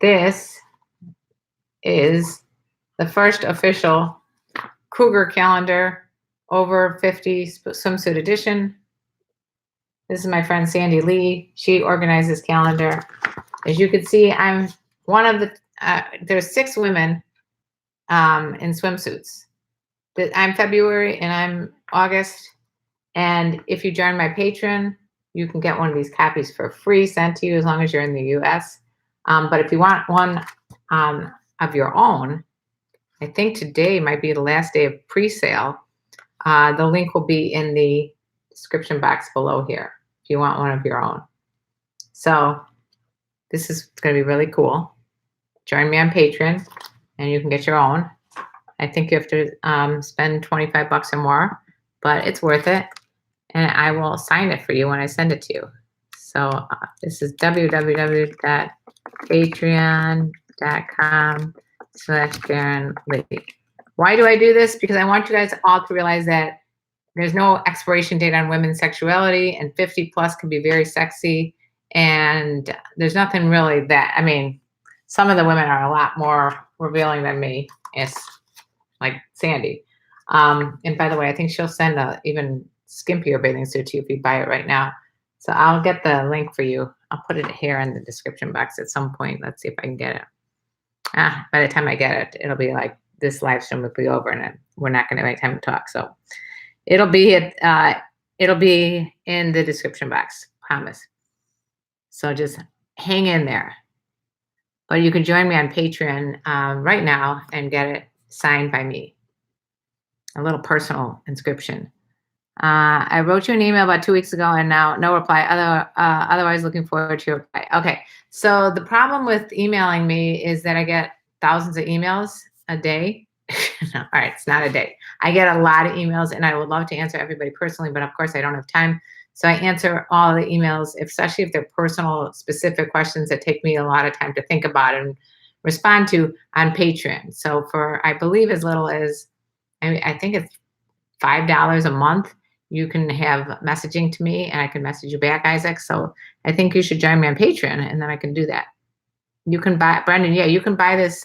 this is the first official Cougar calendar over 50 swimsuit edition. This is my friend Sandy Lee. She organized this calendar. As you can see, I'm one of the, there's 6 women in swimsuits. I'm February and I'm August. And if you join my Patreon, you can get one of these copies for free sent to you as long as you're in the US. But if you want one of your own, I think today might be the last day of pre-sale. The link will be in the description box below here if you want one of your own. So this is going to be really cool. Join me on Patreon and you can get your own. I think you have to spend 25 bucks or more, but it's worth it. And I will sign it for you when I send it to you. So this is www.patreon.com/KarenLee. Why do I do this? Because I want you guys all to realize that there's no expiration date on women's sexuality, and 50 plus can be very sexy. And there's nothing really that, I mean, some of the women are a lot more revealing than me. It's like Sandy. And by the way, I think she'll send a even skimpier bathing suit to you if you buy it right now. So I'll get the link for you. I'll put it here in the description box at some point. Let's see if I can get it. By the time I get it, it'll be like this live stream will be over and we're not going to have time to talk. So it'll be in the description box, promise. So just hang in there. But you can join me on Patreon right now and get it signed by me. A little personal inscription. I wrote you an email about 2 weeks ago and now no reply. Otherwise, looking forward to your reply. Okay, so the problem with emailing me is that I get thousands of emails a day. No, all right, it's not a day. I get a lot of emails and I would love to answer everybody personally, but of course I don't have time. So I answer all the emails, especially if they're personal, specific questions that take me a lot of time to think about and respond to on Patreon. So for, I believe as little as, I think it's $5 a month, you can have messaging to me and I can message you back, Isaac. So I think you should join me on Patreon and then I can do that. You can buy, Brendan, yeah, you can buy this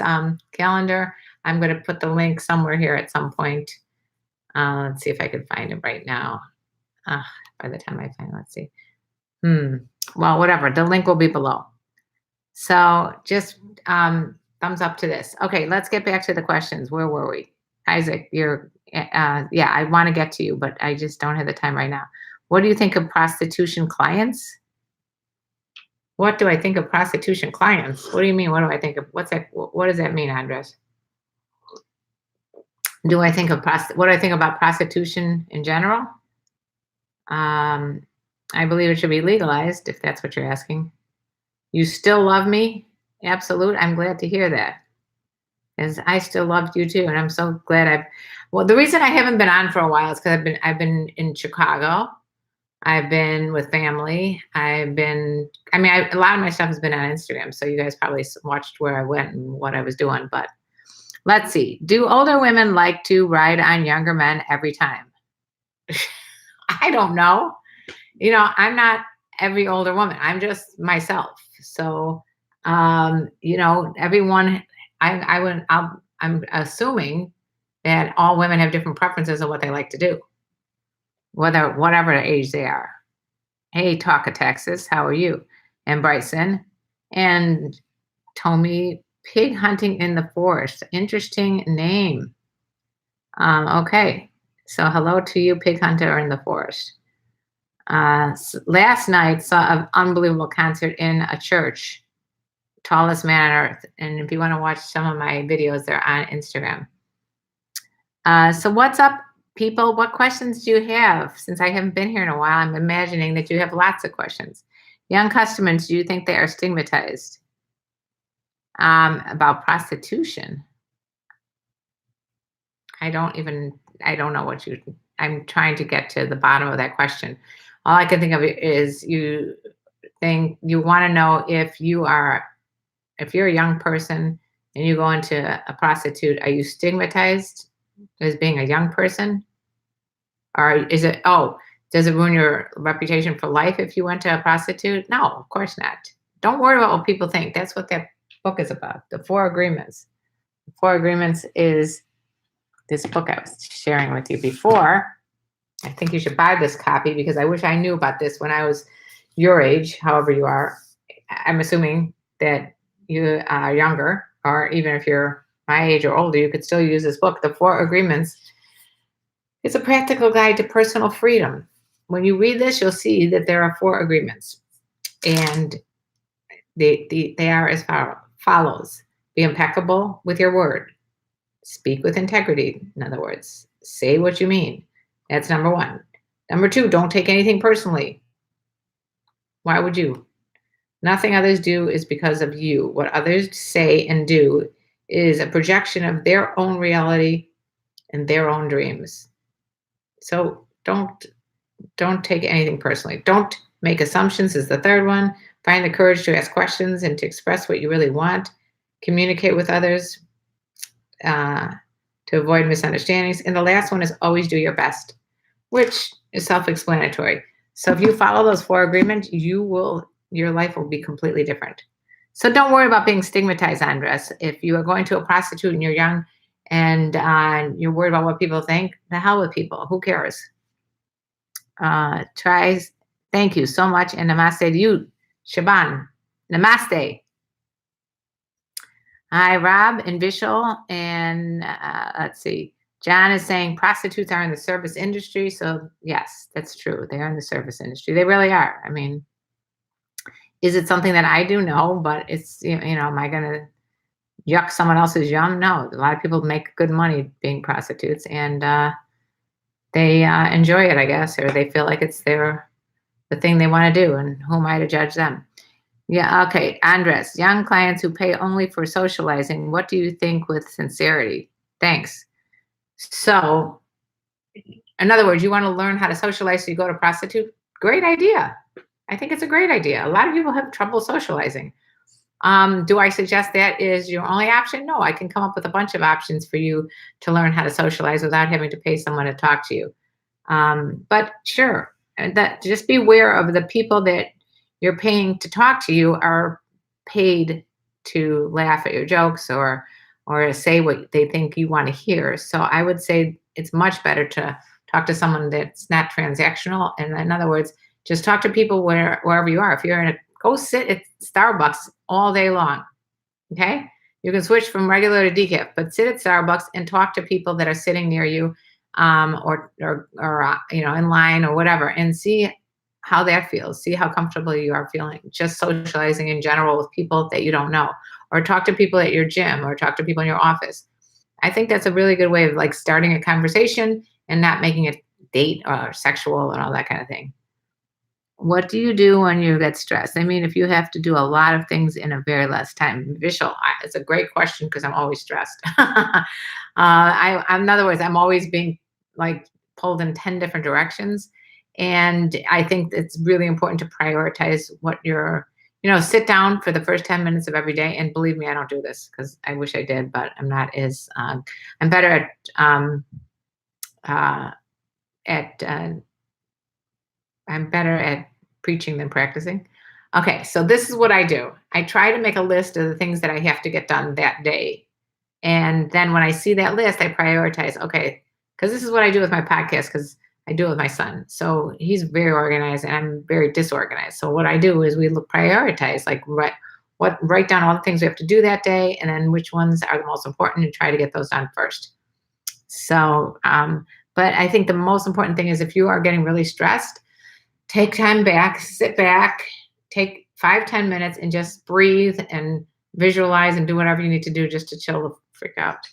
calendar. I'm going to put the link somewhere here at some point. Let's see if I can find it right now. By the time I find it, let's see. Well, whatever, the link will be below. So just thumbs up to this. Okay, let's get back to the questions. Where were we? Isaac, you're, yeah, I want to get to you, but I just don't have the time right now. What do you think of prostitution clients? What do I think of prostitution clients? What do you mean? What do I think of? What's that? What does that mean, Andres? Do I think of what do I think about prostitution in general? I believe it should be legalized, if that's what you're asking. You still love me? Absolute. I'm glad to hear that. Because I still loved you too, and I'm so glad well, the reason I haven't been on for a while is because I've been in Chicago. I've been with family. A lot of my stuff has been on Instagram, so you guys probably watched where I went and what I was doing. But let's see. Do older women like to ride on younger men every time? I don't know. You know, I'm not every older woman. I'm just myself. So, you know, everyone. I'm assuming that all women have different preferences of what they like to do, whatever age they are. Hey, Talk of Texas, how are you? And Bryson and Tommy, pig hunting in the forest. Interesting name. Okay, so hello to you, pig hunter in the forest. Last night saw an unbelievable concert in a church. Tallest man on earth. And if you want to watch some of my videos, they're on Instagram. So what's up, people? What questions do you have? Since I haven't been here in a while, I'm imagining that you have lots of questions. Young customers, do you think they are stigmatized? About prostitution. I don't know what I'm trying to get to the bottom of that question. All I can think of is you want to know if you're a young person and you go into a prostitute, are you stigmatized as being a young person? Or is it, does it ruin your reputation for life if you went to a prostitute? No, of course not. Don't worry about what people think. That's what book is about. The Four Agreements. The Four Agreements is this book I was sharing with you before. I think you should buy this copy because I wish I knew about this when I was your age, however you are. I'm assuming that you are younger, or even if you're my age or older, you could still use this book. The Four Agreements is a practical guide to personal freedom. When you read this, you'll see that there are four agreements, and they are as follows. Be impeccable with your word. Speak with integrity. In other words, say what you mean. That's number one. Number two, don't take anything personally. Why would you? Nothing others do is because of you. What others say and do is a projection of their own reality and their own dreams. So don't take anything personally. Don't make assumptions is the third one. Find the courage to ask questions and to express what you really want. Communicate with others to avoid misunderstandings. And the last one is always do your best, which is self-explanatory. So if you follow those four agreements, your life will be completely different. So don't worry about being stigmatized, Andres. If you are going to a prostitute and you're young and you're worried about what people think, the hell with people. Who cares? Thank you so much. And namaste to you, Shaban. Namaste. Hi, Rob and Vishal. And let's see. John is saying prostitutes are in the service industry. So yes, that's true. They are in the service industry. They really are. I mean, is it something that I do? No, but it's, am I going to yuck someone else's yum? No. A lot of people make good money being prostitutes, and they enjoy it, I guess, or they feel like it's the thing they want to do, and who am I to judge them? Yeah, okay. Andres, young clients who pay only for socializing, what do you think with sincerity? Thanks. So, in other words, you want to learn how to socialize so you go to prostitute? Great idea. I think it's a great idea. A lot of people have trouble socializing. Do I suggest that is your only option? No, I can come up with a bunch of options for you to learn how to socialize without having to pay someone to talk to you. But sure, just be aware of the people that you're paying to talk to you are paid to laugh at your jokes or say what they think you want to hear. So I would say it's much better to talk to someone that's not transactional. And in other words, just talk to people wherever you are. If you're go sit at Starbucks all day long. Okay, you can switch from regular to decaf, but sit at Starbucks and talk to people that are sitting near you, or in line or whatever, and see how that feels. See how comfortable you are feeling just socializing in general with people that you don't know, or talk to people at your gym, or talk to people in your office. I think that's a really good way of like starting a conversation and not making it date or sexual and all that kind of thing. What do you do when you get stressed? I mean, if you have to do a lot of things in a very less time. Vishal, it's a great question because I'm always stressed. In other words, I'm always being like pulled in 10 different directions. And I think it's really important to prioritize what you're, sit down for the first 10 minutes of every day. And believe me, I don't do this because I wish I did, but I'm not as, I'm better I'm better at preaching than practicing. Okay, so this is what I do. I try to make a list of the things that I have to get done that day. And then when I see that list, I prioritize, okay, because this is what I do with my podcast, because I do it with my son. So he's very organized and I'm very disorganized. So what I do is we prioritize, like write down all the things we have to do that day, and then which ones are the most important and try to get those done first. So, but I think the most important thing is if you are getting really stressed, take time back, sit back, take 5-10 minutes and just breathe and visualize and do whatever you need to do just to chill the freak out.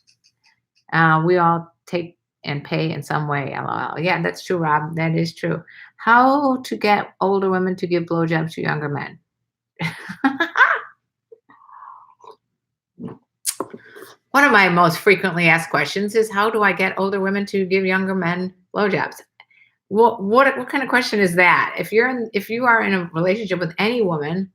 We all take and pay in some way, LOL. Yeah, that's true, Rob. That is true. How to get older women to give blowjobs to younger men. One of my most frequently asked questions is, how do I get older women to give younger men blowjobs? What kind of question is that? If you are in a relationship with any woman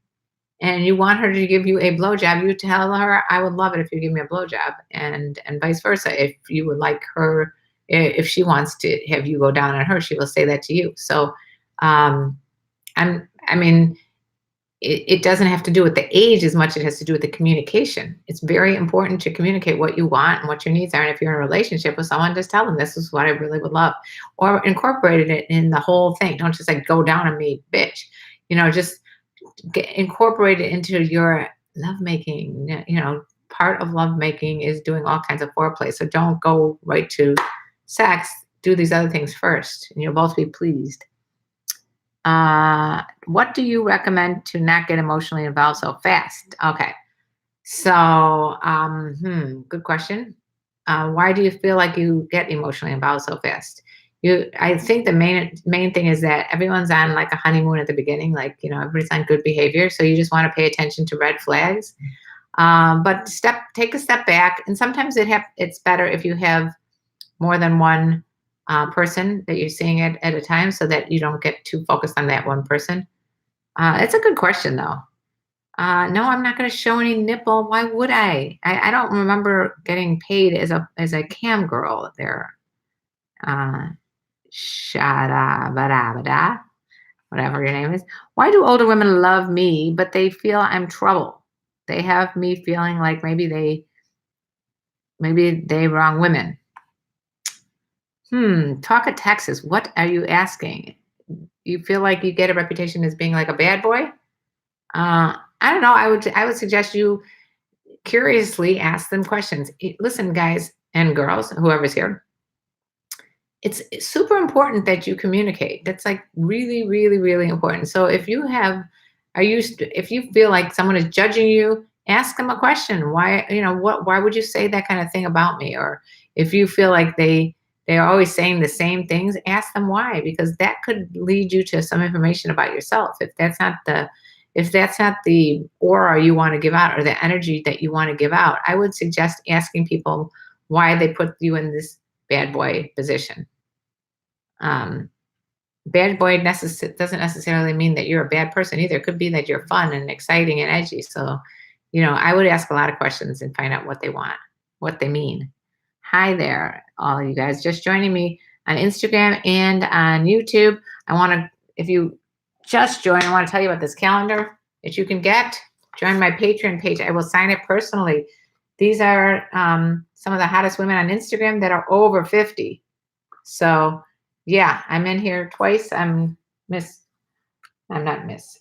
and you want her to give you a blowjob, you tell her, I would love it if you give me a blowjob, and vice versa. If you would like her, if she wants to have you go down on her, she will say that to you. So, I mean, it doesn't have to do with the age as much as it has to do with the communication. It's very important to communicate what you want and what your needs are. And if you're in a relationship with someone, just tell them this is what I really would love, or incorporate it in the whole thing. Don't just like go down on me, bitch. Just incorporate it into your lovemaking. Part of lovemaking is doing all kinds of foreplay. So don't go right to sex. Do these other things first, and you'll both be pleased. What do you recommend to not get emotionally involved so fast? Okay. So, good question. Why do you feel like you get emotionally involved so fast? I think the main thing is that everyone's on like a honeymoon at the beginning, like, everybody's on good behavior. So you just want to pay attention to red flags. But take a step back. And sometimes it's better if you have more than one person that you're seeing at a time, so that you don't get too focused on that one person. It's a good question, though. No, I'm not going to show any nipple. Why would I? I don't remember getting paid as a cam girl there. Shada whatever your name is. Why do older women love me, but they feel I'm trouble? They have me feeling like maybe they wrong women. Talk of Texas. What are you asking? You feel like you get a reputation as being like a bad boy? I don't know. I would suggest you curiously ask them questions. Listen, guys and girls, whoever's here, it's super important that you communicate. That's like really, really, really important. So if you feel like someone is judging you, ask them a question. Why, why would you say that kind of thing about me? Or if you feel like they're always saying the same things, ask them why, because that could lead you to some information about yourself. If that's not the aura you want to give out, or the energy that you want to give out, I would suggest asking people why they put you in this bad boy position. Bad boy doesn't necessarily mean that you're a bad person either. It could be that you're fun and exciting and edgy. So, I would ask a lot of questions and find out what they want, what they mean. Hi there, all of you guys just joining me on Instagram and on YouTube. If you just joined, I want to tell you about this calendar that you can get. Join my Patreon page. I will sign it personally. These are some of the hottest women on Instagram that are over 50. So, yeah, I'm in here twice. I'm August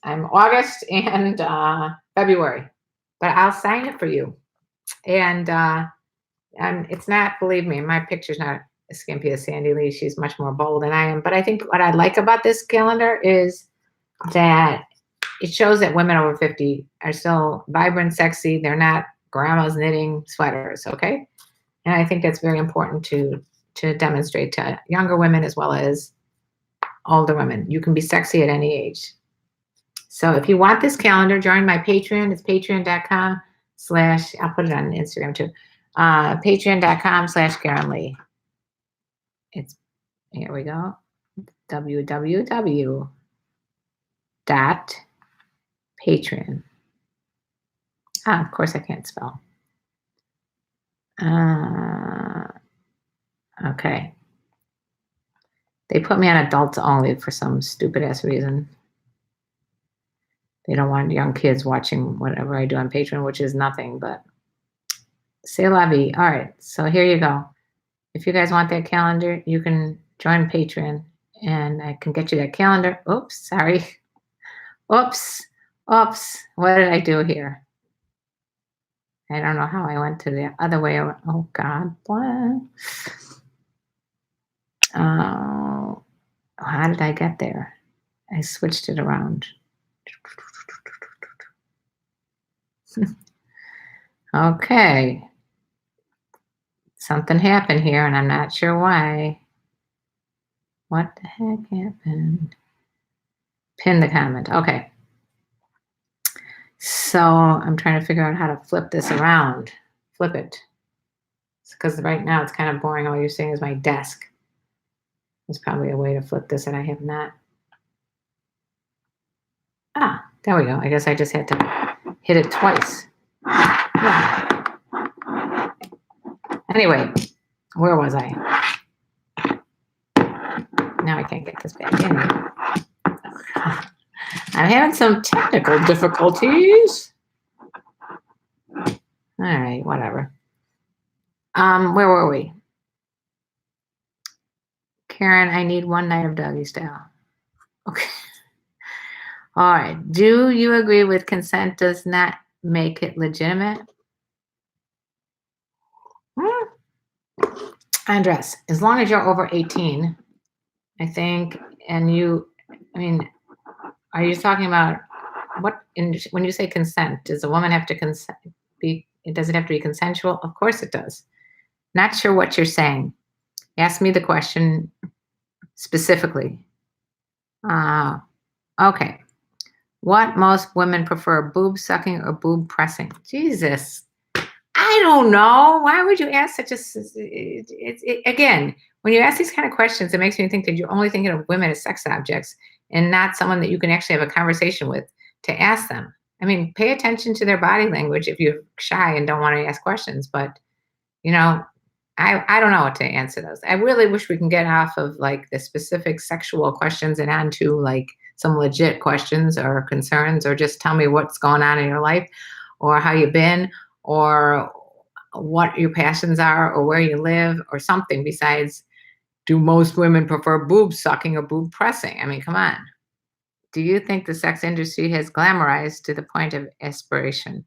and February, but I'll sign it for you. And it's not, believe me, my picture's not as skimpy as Sandy Lee. She's much more bold than I am. But I think what I like about this calendar is that it shows that women over 50 are still vibrant, sexy. They're not grandmas knitting sweaters, okay? And I think that's very important to demonstrate to younger women as well as older women. You can be sexy at any age. So if you want this calendar, join my Patreon. It's patreon.com/ I'll put it on Instagram too. Patreon.com/KarenLee. Here we go. www.patreon. Of course I can't spell. Okay. They put me on adults only for some stupid ass reason. They don't want young kids watching whatever I do on Patreon, which is nothing, but c'est la vie. All right, so here you go. If you guys want that calendar, you can join Patreon and I can get you that calendar. Oops, sorry. Oops. What did I do here? I don't know how I went to the other way around. Oh, God. How did I get there? I switched it around. Okay. Something happened here, and I'm not sure why. What the heck happened? Pin the comment. Okay. So I'm trying to figure out how to flip this around. Flip it. Because right now it's kind of boring. All you're seeing is my desk. There's probably a way to flip this that I have not. There we go. I guess I just had to hit it twice. Yeah. Anyway, where was I? Now I can't get this back in. I'm having some technical difficulties. All right, whatever. Where were we? Karen, I need one night of doggy style. Okay. All right. Do you agree with consent does not make it legitimate? Hmm. Andres, as long as you're over 18, I think, and you, I mean, are you talking about when you say consent, does a woman have to consent? Does it have to be consensual? Of course it does. Not sure what you're saying. Ask me the question specifically. Uh, okay. What most women prefer, boob sucking or boob pressing? Jesus. I don't know. Why would you ask such a? Again, when you ask these kind of questions, it makes me think that you're only thinking of women as sex objects and not someone that you can actually have a conversation with to ask them. I mean, pay attention to their body language if you're shy and don't want to ask questions. But you know, I don't know what to answer those. I really wish we can get off of like the specific sexual questions and onto like some legit questions or concerns, or just tell me what's going on in your life or how you've been or what your passions are or where you live or something besides do most women prefer boob sucking or boob pressing? I mean, come on. Do you think the sex industry has glamorized to the point of aspiration?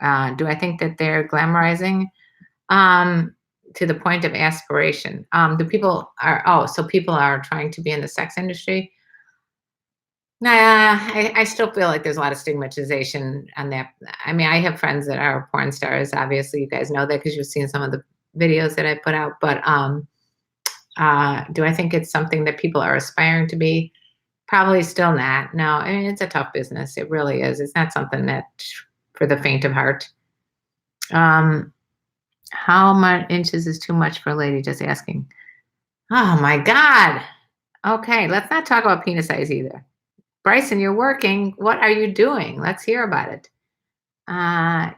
Do I think that they're glamorizing? To the point of aspiration. The people are so people are trying to be in the sex industry. Nah, I still feel like there's a lot of stigmatization on that. I mean, I have friends that are porn stars. Obviously, you guys know that because you've seen some of the videos that I put out. But do I think it's something that people are aspiring to be? Probably still not. No, I mean, it's a tough business. It really is. It's not something that for the faint of heart. How much inches is too much for a lady? Just asking. Oh my God. Okay, let's not talk about penis size either. Bryson, you're working. What are you doing? Let's hear about it.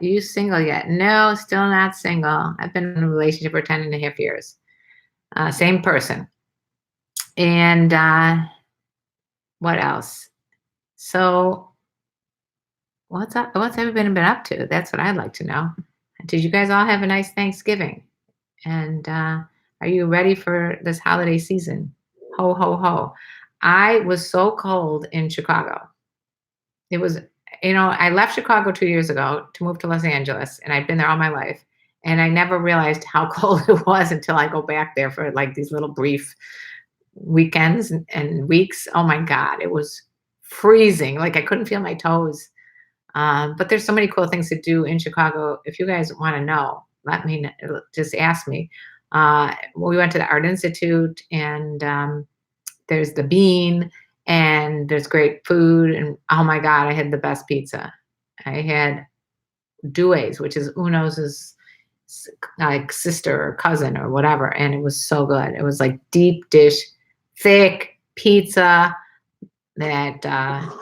You single yet? No, still not single. I've been in a relationship for 10 and a half years. Same person. And what else? So what's up? What's everybody been up to? That's what I'd like to know. Did you guys all have a nice Thanksgiving? And are you ready for this holiday season? Ho, ho, ho. I was so cold in Chicago. It was, I left Chicago 2 years ago to move to Los Angeles, and I'd been there all my life. And I never realized how cold it was until I go back there for like these little brief weekends and weeks. Oh my God, it was freezing. Like I couldn't feel my toes. But there's so many cool things to do in Chicago. If you guys want to know, just ask me. We went to the Art Institute, and there's the Bean, and there's great food. And oh my God, I had the best pizza. I had Due's, which is Uno's like sister or cousin or whatever, and it was so good. It was like deep dish, thick pizza. That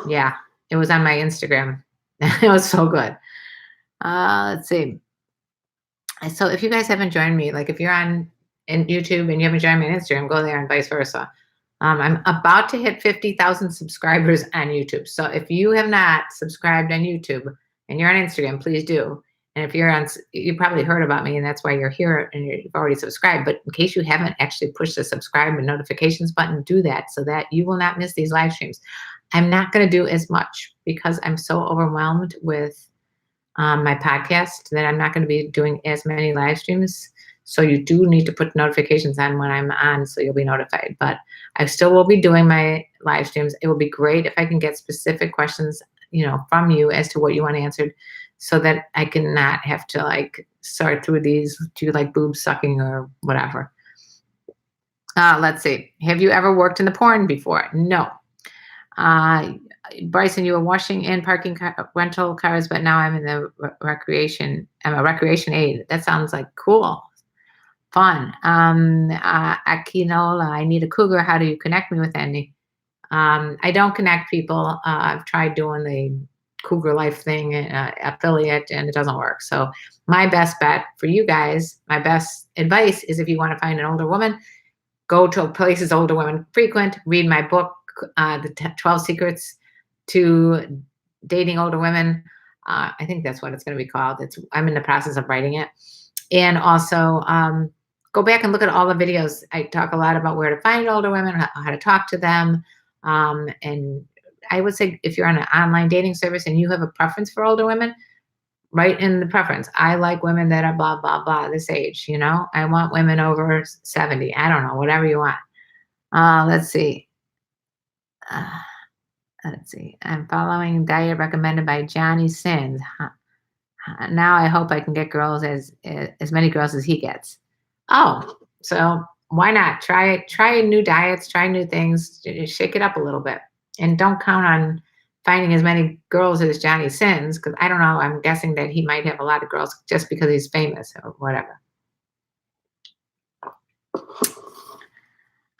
yeah, it was on my Instagram. It was so good. Let's see. So if you guys haven't joined me, like if you're on in YouTube and you haven't joined me on Instagram, go there and vice versa. I'm about to hit 50,000 subscribers on YouTube. So if you have not subscribed on YouTube and you're on Instagram, please do. And if you're on, you probably heard about me and that's why you're here and you've already subscribed. But in case you haven't actually pushed the subscribe and notifications button, do that so that you will not miss these live streams. I'm not going to do as much because I'm so overwhelmed with my podcast that I'm not going to be doing as many live streams. So you do need to put notifications on when I'm on so you'll be notified. But I still will be doing my live streams. It will be great if I can get specific questions, from you as to what you want answered so that I can not have to like sort through these to like boob sucking or whatever. Let's see. Have you ever worked in the porn before? No. Bryson, you were washing and parking rental cars, but now I'm in the recreation. I'm a recreation aide. That sounds like cool. Fun. Akinola, I need a Cougar. How do you connect me with any? I don't connect people. I've tried doing the Cougar Life thing, affiliate, and it doesn't work. So my best bet for you guys, my best advice is if you want to find an older woman, go to places older women frequent, read my book, The 12 Secrets to dating older women. I think that's what it's going to be called. I'm in the process of writing it. And also go back and look at all the videos. I talk a lot about where to find older women, how to talk to them. And I would say if you're on an online dating service and you have a preference for older women, write in the preference. I like women that are blah, blah, blah, this age, I want women over 70. I don't know, whatever you want. Let's see. I'm following diet recommended by Johnny Sins. Now I hope I can get girls as many girls as he gets. Oh, so why not try new diets, try new things, shake it up a little bit, and don't count on finding as many girls as Johnny Sins, because I don't know. I'm guessing that he might have a lot of girls just because he's famous or whatever.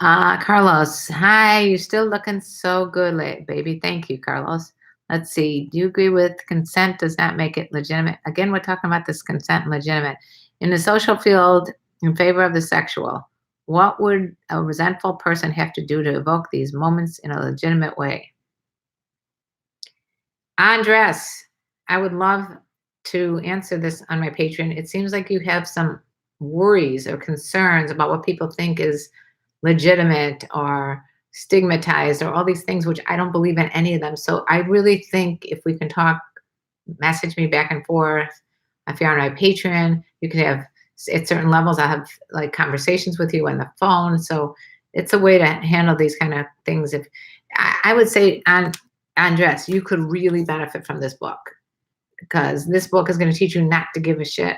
Carlos, hi, you're still looking so good, baby. Thank you, Carlos. Let's see. Do you agree with consent does not make it legitimate? Again, we're talking about this consent and legitimate. In the social field, in favor of the sexual, what would a resentful person have to do to evoke these moments in a legitimate way? Andres, I would love to answer this on my Patreon. It seems like you have some worries or concerns about what people think is legitimate or stigmatized or all these things, which I don't believe in any of them. So I really think if we can talk, message me back and forth. If you're on my Patreon, you can have at certain levels, I'll have like conversations with you on the phone. So it's a way to handle these kind of things. If I would say Andres, you could really benefit from this book, because this book is going to teach you not to give a shit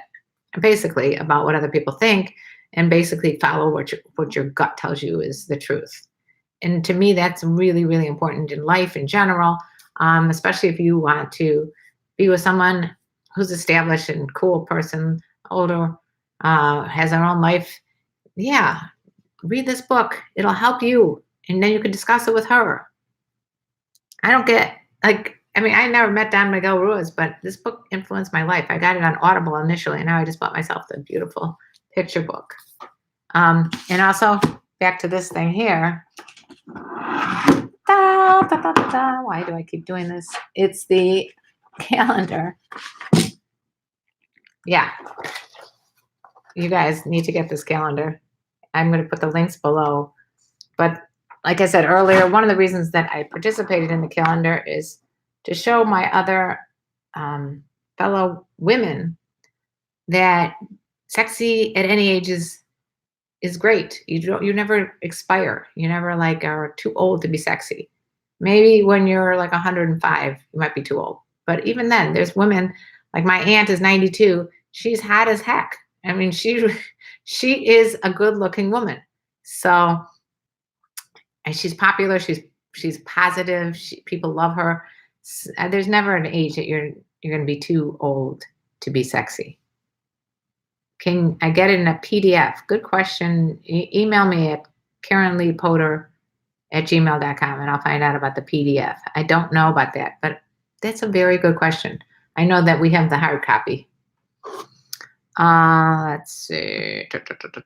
basically about what other people think, and basically follow what your gut tells you is the truth. And to me, that's really, really important in life in general, especially if you want to be with someone who's established and cool person, older, has their own life. Yeah, read this book. It'll help you. And then you can discuss it with her. I don't get, I never met Don Miguel Ruiz, but this book influenced my life. I got it on Audible initially, and now I just bought myself the beautiful picture book. And also, back to this thing here. Why do I keep doing this? It's the calendar. Yeah. You guys need to get this calendar. I'm going to put the links below. But like I said earlier, one of the reasons that I participated in the calendar is to show my other fellow women that sexy at any age is great. You never expire. You never are too old to be sexy. Maybe when you're 105, you might be too old. But even then, there's women, like my aunt is 92. She's hot as heck. I mean, she is a good looking woman. So, and she's popular. She's positive. People love her. There's never an age that you're going to be too old to be sexy. Can I get it in a PDF? Good question. Email me at KarenLeePotter@gmail.com and I'll find out about the PDF. I don't know about that, but that's a very good question. I know that we have the hard copy. Let's see.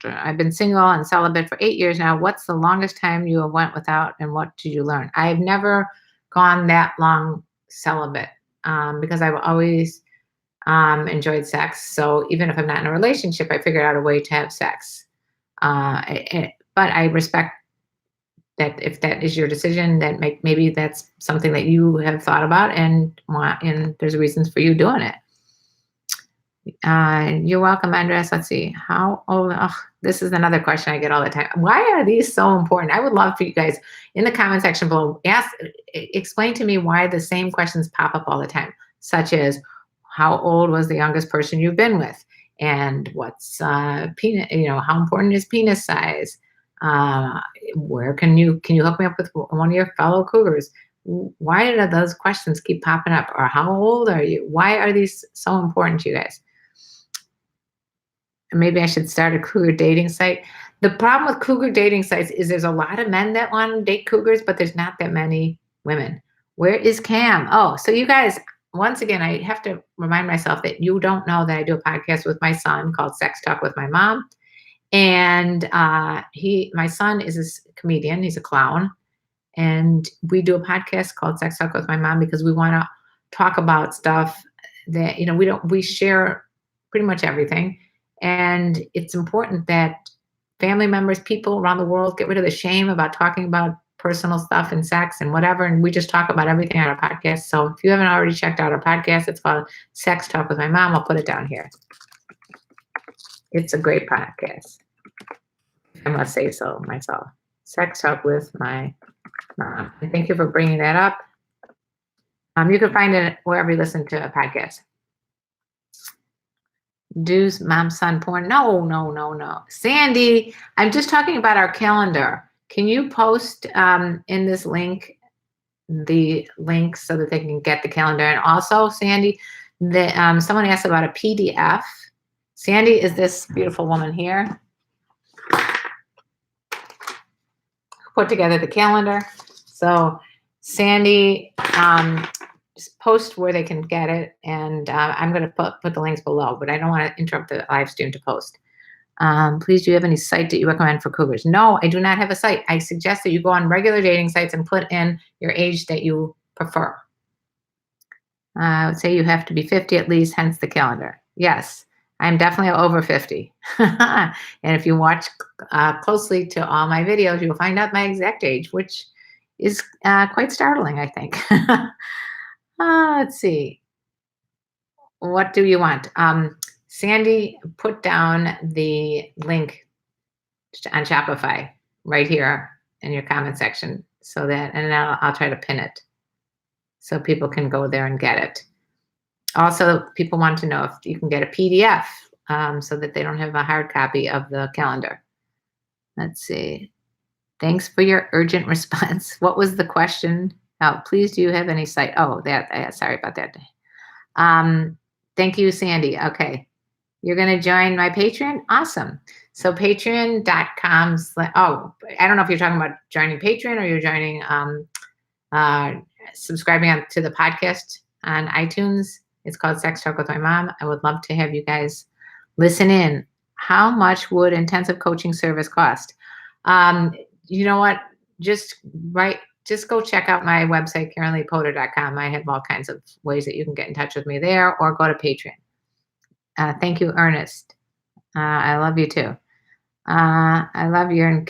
I've been single and celibate for 8 years now. What's the longest time you went without, and what did you learn? I've never gone that long celibate because I've always enjoyed sex. So even if I'm not in a relationship, I figured out a way to have sex. But I respect that if that is your decision, that maybe that's something that you have thought about and want, and there's reasons for you doing it. You're welcome, Andres. Let's see. How old? Oh, this is another question I get all the time. Why are these so important? I would love for you guys in the comment section below, explain to me why the same questions pop up all the time, such as how old was the youngest person you've been with, and what's penis? How important is penis size? Where can you hook me up with one of your fellow cougars? Why do those questions keep popping up? Or how old are you? Why are these so important to you guys? Maybe I should start a cougar dating site. The problem with cougar dating sites is there's a lot of men that want to date cougars, but there's not that many women. Where is Cam? Oh, so you guys, once again, I have to remind myself that you don't know that I do a podcast with my son called Sex Talk with My Mom. And my son is a comedian. He's a clown. And we do a podcast called Sex Talk with My Mom because we want to talk about stuff that, we share pretty much everything. And it's important that family members, people around the world get rid of the shame about talking about personal stuff and sex and whatever. And we just talk about everything on our podcast. So if you haven't already checked out our podcast, it's called Sex Talk with My Mom. I'll put it down here. It's a great podcast, if I must say so myself. Sex Talk with My Mom. And thank you for bringing that up. You can find it wherever you listen to a podcast. Do's mom son porn? No. Sandy, I'm just talking about our calendar. Can you post in this link the link so that they can get the calendar? And also, Sandy, someone asked about a PDF. Sandy is this beautiful woman here. Put together the calendar. So Sandy, just post where they can get it, and I'm going to put the links below, but I don't want to interrupt the live stream to post. Please, do you have any site that you recommend for cougars? No, I do not have a site. I suggest that you go on regular dating sites and put in your age that you prefer. I would say you have to be 50 at least, hence the calendar. Yes, I'm definitely over 50. And if you watch closely to all my videos, you'll find out my exact age, which is quite startling, I think. Let's see. What do you want? Sandy put down the link on Shopify right here in your comment section, so that, and I'll try to pin it so people can go there and get it. Also, people want to know if you can get a PDF so that they don't have a hard copy of the calendar. Let's see. Thanks for your urgent response. What was the question? Oh, please, do you have any site? Oh, sorry about that. Thank you, Sandy. Okay. You're going to join my Patreon? Awesome. So patreon.com. Oh, I don't know if you're talking about joining Patreon or you're joining, subscribing to the podcast on iTunes. It's called Sex Talk with My Mom. I would love to have you guys listen in. How much would intensive coaching service cost? You know what? Just go check out my website, KarenLeePotter.com. I have all kinds of ways that you can get in touch with me there, or go to Patreon. Thank you, Ernest. I love you too. I love you.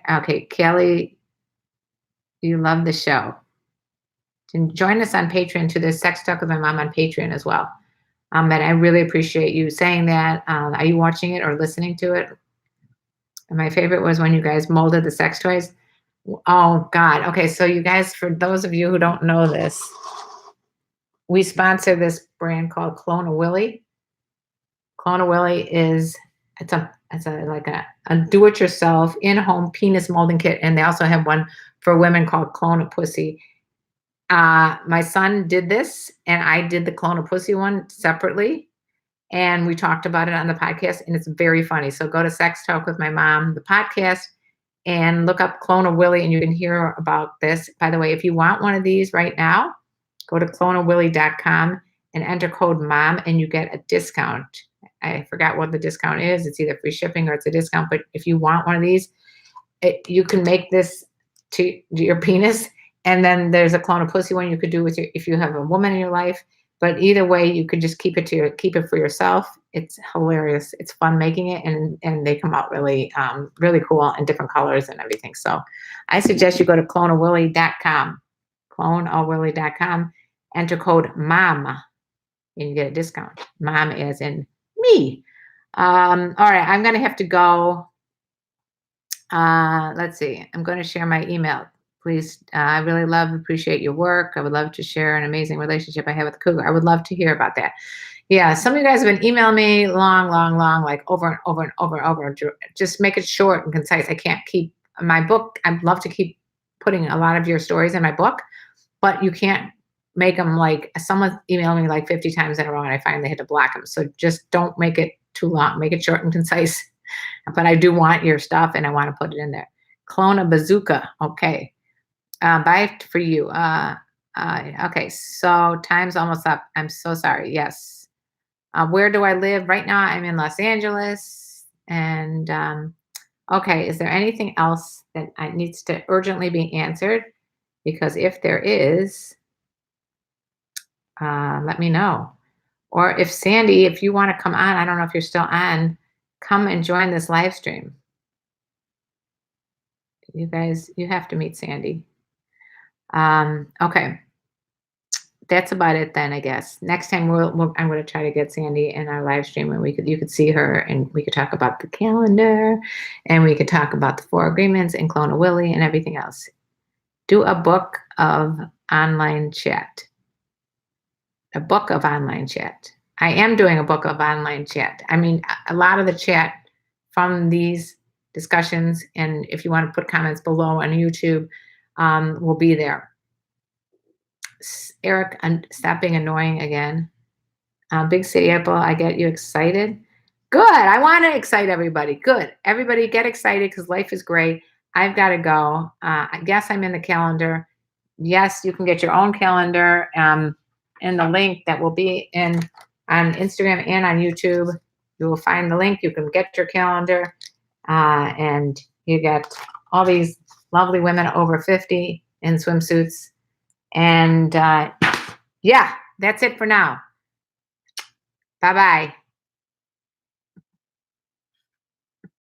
Okay, Kelly, you love the show. And join us on Patreon to the Sex Talk with My Mom on Patreon as well. And I really appreciate you saying that. Are you watching it or listening to it? And my favorite was when you guys molded the sex toys. Oh, God. Okay, so you guys, for those of you who don't know this, we sponsor this brand called Clone a Willy. Clone a Willy is like a do-it-yourself in-home penis molding kit, and they also have one for women called Clone a Pussy. My son did this, and I did the Clone a Pussy one separately, and we talked about it on the podcast, and it's very funny. So go to Sex Talk with My Mom, the podcast, and look up Clone a Willy, and you can hear about this. By the way, if you want one of these right now, go to cloneawilly.com and enter code MOM, and you get a discount. I forgot what the discount is. It's either free shipping or it's a discount. But if you want one of these, you can make this to your penis. And then there's a Clone a Pussy one you could do with if you have a woman in your life. But either way, you could just keep it for yourself. It's hilarious. It's fun making it, and they come out really, really cool and different colors and everything. So I suggest you go to cloneawilly.com, cloneawilly.com, enter code MOM, and you get a discount. MOM as in me. All right, I'm going to have to go. Let's see. I'm going to share my email. Please, I really appreciate your work. I would love to share an amazing relationship I have with Cougar. I would love to hear about that. Yeah, some of you guys have been emailing me long, like over and over. Just make it short and concise. I can't keep my book. I'd love to keep putting a lot of your stories in my book, but you can't make them like, someone emailed me like 50 times in a row, and I finally had to block them. So just don't make it too long. Make it short and concise. But I do want your stuff, and I want to put it in there. Clone a bazooka. Okay. Bye for you. Okay, so time's almost up. I'm so sorry. Yes. Where do I live? Right now, I'm in Los Angeles. And okay, is there anything else that needs to urgently be answered? because if there is, let me know. Or if Sandy, if you want to come on, I don't know if you're still on, come and join this live stream. You guys, you have to meet Sandy. Okay. That's about it then, I guess. Next time I'm going to try to get Sandy in our live stream and you could see her and we could talk about the calendar and we could talk about the 4 agreements and clone a Willy and everything else. Do a book of online chat. A book of online chat. I am doing a book of online chat. I mean, a lot of the chat from these discussions, and if you want to put comments below on YouTube, will be there. Eric, stop being annoying again. Big City Apple, I get you excited. Good. I want to excite everybody. Good. Everybody get excited because life is great. I've got to go. I guess I'm in the calendar. Yes, you can get your own calendar in the link that will be on Instagram and on YouTube. You will find the link. You can get your calendar and you get all these lovely women over 50 in swimsuits. And yeah, that's it for now. Bye-bye.